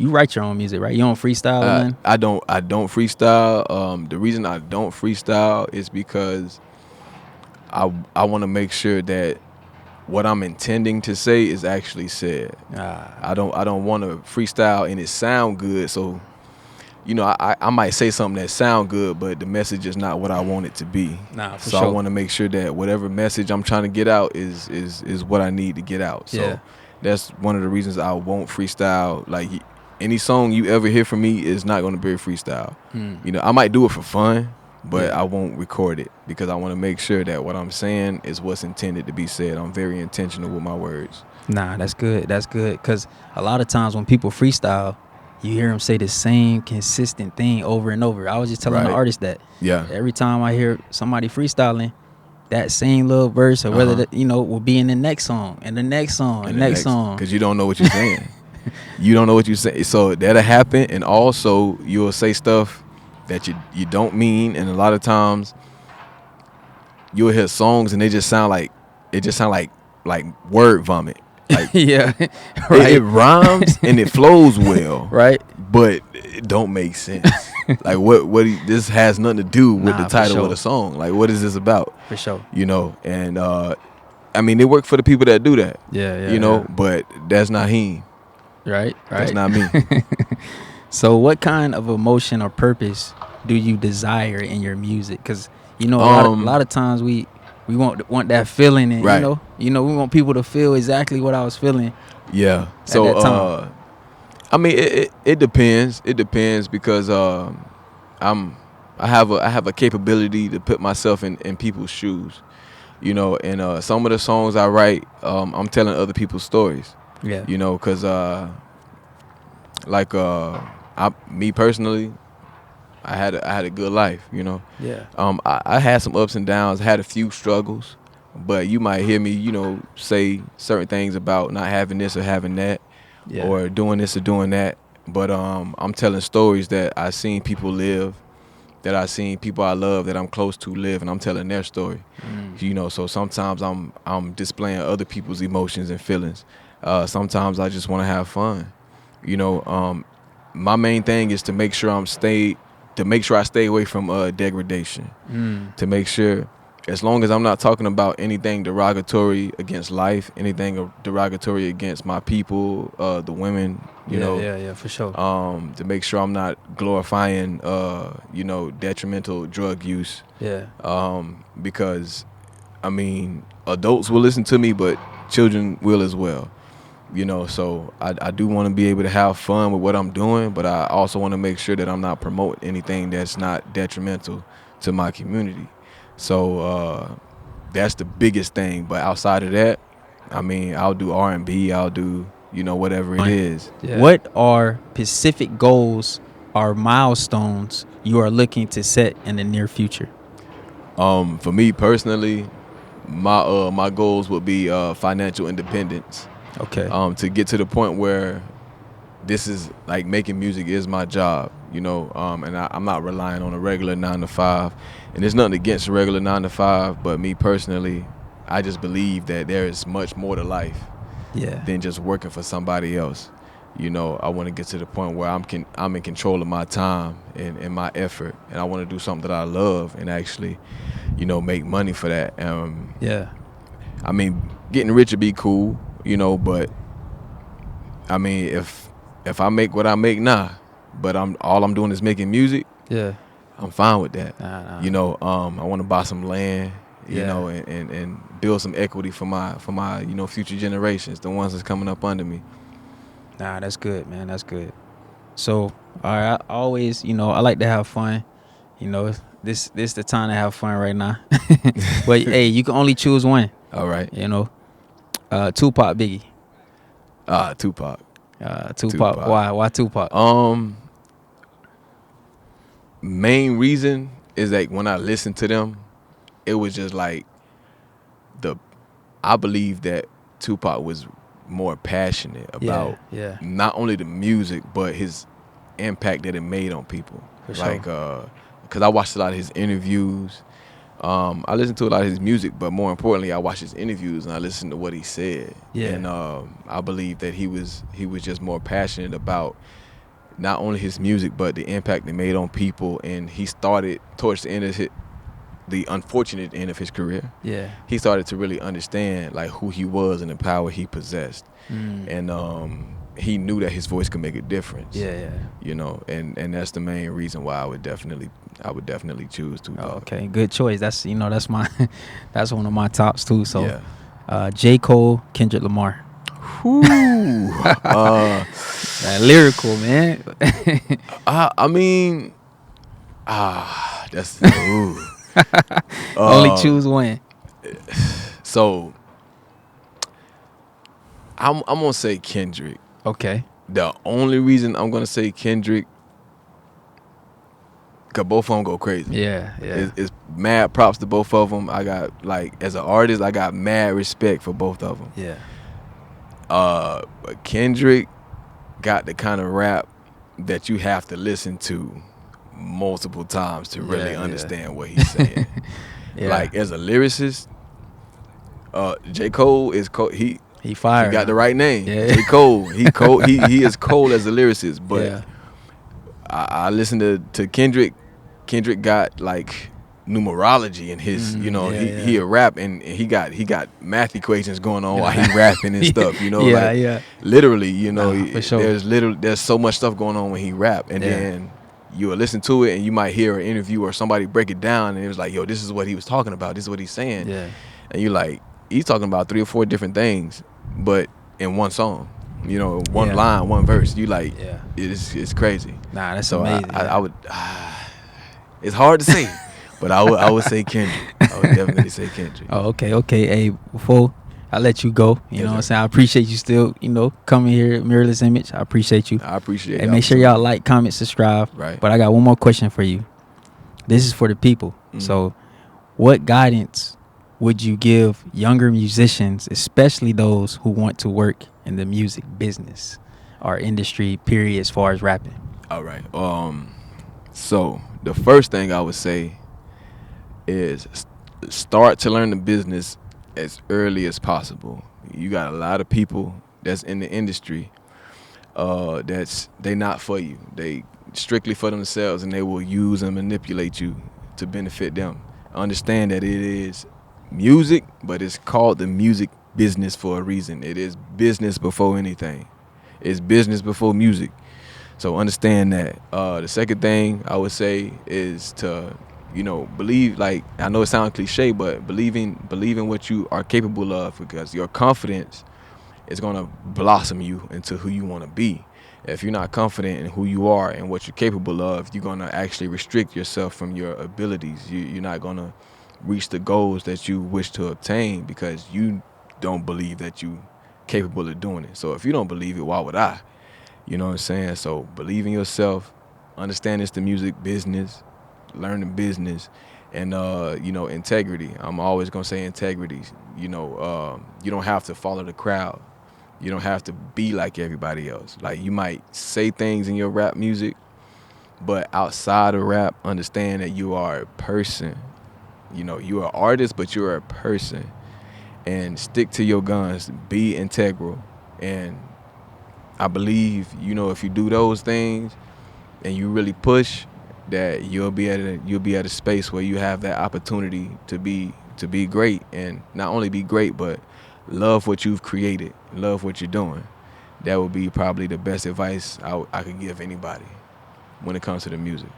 you write your own music, right? You don't freestyle or nothing? I don't freestyle. The reason I don't freestyle is because I want to make sure that what I'm intending to say is actually said. I don't want to freestyle and it sound good. So, you know, I might say something that sound good, but the message is not what I want it to be. For so sure. I want to make sure that whatever message I'm trying to get out is what I need to get out. So that's one of the reasons I won't freestyle. Like any song you ever hear from me is not going to be a freestyle. You know, I might do it for fun, but I won't record it because I want to make sure that what I'm saying is what's intended to be said. I'm very intentional with my words. Nah, that's good. That's good. Because a lot of times when people freestyle, you hear them say the same consistent thing over and over. I was just telling the artist that. Yeah. Every time I hear somebody freestyling, that same little verse or whether, you know, will be in the next song and the next song and next song. Because you don't know what you're saying. You don't know what you're saying. So that'll happen. And also you'll say stuff that you don't mean. And a lot of times you'll hear songs and they just sound like word vomit. Like it rhymes and it flows well, right? But it don't make sense. Like this has nothing to do with the title of the song. Like what is this about? For sure. You know, and I mean, they work for the people that do that. Yeah. You know, but that's not him. Right. That's not me. So what kind of emotion or purpose do you desire in your music? Because, you know, a lot of times we want that feeling, and you know, we want people to feel exactly what I was feeling. Yeah. So I mean, it depends. It depends because I have a capability to put myself in people's shoes. You know, and some of the songs I write, I'm telling other people's stories. Yeah. You know, because me personally, I had a good life, you know. Yeah. I had some ups and downs, had a few struggles, but you might hear me, you know, say certain things about not having this or having that, or doing this or doing that. But I'm telling stories that I seen people live, that I seen people I love that I'm close to live, and I'm telling their story. You know, so sometimes I'm displaying other people's emotions and feelings. Sometimes I just want to have fun. You know, my main thing is to make sure I stay away from degradation. To make sure, as long as I'm not talking about anything derogatory against life, anything derogatory against my people, the women, you know. Yeah, for sure. To make sure I'm not glorifying, you know, detrimental drug use. Yeah. Because, I mean, adults will listen to me, but children will as well. You know, so I do want to be able to have fun with what I'm doing, but I also want to make sure that I'm not promoting anything that's not detrimental to my community. So that's the biggest thing. But outside of that, I mean, I'll do R&B, I'll do, you know, whatever it is. Yeah. What are specific goals or milestones you are looking to set in the near future? For me personally, my goals would be financial independence. Okay. To get to the point where this is like making music is my job, you know, and I'm not relying on a regular 9 to 5. And there's nothing against a regular 9 to 5, but me personally, I just believe that there is much more to life than just working for somebody else. You know, I want to get to the point where I'm in control of my time and my effort, and I want to do something that I love and actually, you know, make money for that. I mean, getting rich would be cool. You know, but I mean, if I make what I make now, but all I'm doing is making music, I'm fine with that. You know, I want to buy some land, you know, and build some equity for my you know, future generations, the ones that's coming up under me. Nah, that's good, man. That's good. So, all right, I always, you know, I like to have fun. You know, this the time to have fun right now. But hey, you can only choose one. All right. You know. Tupac, Biggie. Tupac. Tupac. Why Tupac? Main reason is that when I listened to them, it was just like I believe that Tupac was more passionate about not only the music but his impact that it made on people. For like, sure. Because I watched a lot of his interviews. I listened to a lot of his music, but more importantly, I watched his interviews and I listened to what he said. Yeah. And I believe that he was just more passionate about not only his music, but the impact it made on people. And he started towards the end of the unfortunate end of his career. Yeah. He started to really understand like who he was and the power he possessed. And he knew that his voice could make a difference. Yeah. You know, and that's the main reason why I would definitely choose Tupac. Oh, okay, good choice. That's that's my that's one of my tops too. So yeah. J. Cole, Kendrick Lamar. Lyrical, man. I mean, that's only choose one. So I'm gonna say Kendrick. Okay. The only reason I'm gonna say Kendrick, cause both of them go crazy. Yeah. It's mad props to both of them. I got like as an artist, I got mad respect for both of them. Yeah. But Kendrick got the kind of rap that you have to listen to multiple times to really understand what he's saying. Like as a lyricist, J. Cole is he fired. He got the right name. J. Cole. He cold. He is cold as a lyricist. But I listen to Kendrick. Kendrick got like numerology in his, he a rap and he got math equations going on while he rapping and stuff, literally, for sure. there's so much stuff going on when he rap, and then you will listen to it and you might hear an interview or somebody break it down and it was like, yo, this is what he was talking about, this is what he's saying, and you like, he's talking about 3 or 4 different things, but in one song, one line, one verse, you like, it's crazy. Nah, that's so amazing. I would, it's hard to say. But I would say Kendrick. I would definitely say Kendrick. Oh, okay. Hey, before I let you go, you know what I'm saying? I appreciate you still, coming here at Mirrorless Image. I appreciate you. I appreciate it. And make sure y'all like, comment, subscribe. Right. But I got one more question for you. This is for the people. So what guidance would you give younger musicians, especially those who want to work in the music business or industry, period, as far as rapping? All right. So the first thing I would say is start to learn the business as early as possible. You got a lot of people that's in the industry they not for you. They strictly for themselves, and they will use and manipulate you to benefit them. Understand that it is music, but it's called the music business for a reason. It is business before anything. It's business before music. So understand that. The second thing I would say is to believe, like, I know it sounds cliche, but believing what you are capable of, because your confidence is going to blossom you into who you want to be. If you're not confident in who you are and what you're capable of, you're going to actually restrict yourself from your abilities. You're not going to reach the goals that you wish to obtain because you don't believe that you're capable of doing it. So if you don't believe it, why would I? You know what I'm saying? So believe in yourself, understand it's the music business, learn the business, and integrity. I'm always gonna say integrity. You don't have to follow the crowd. You don't have to be like everybody else. Like, you might say things in your rap music, but outside of rap, understand that you are a person. You're an artist, but you're a person. And stick to your guns. Be integral. And I believe, if you do those things and you really push, that you'll be at a space where you have that opportunity to be great, and not only be great, but love what you've created, love what you're doing. That would be probably the best advice I could give anybody when it comes to the music.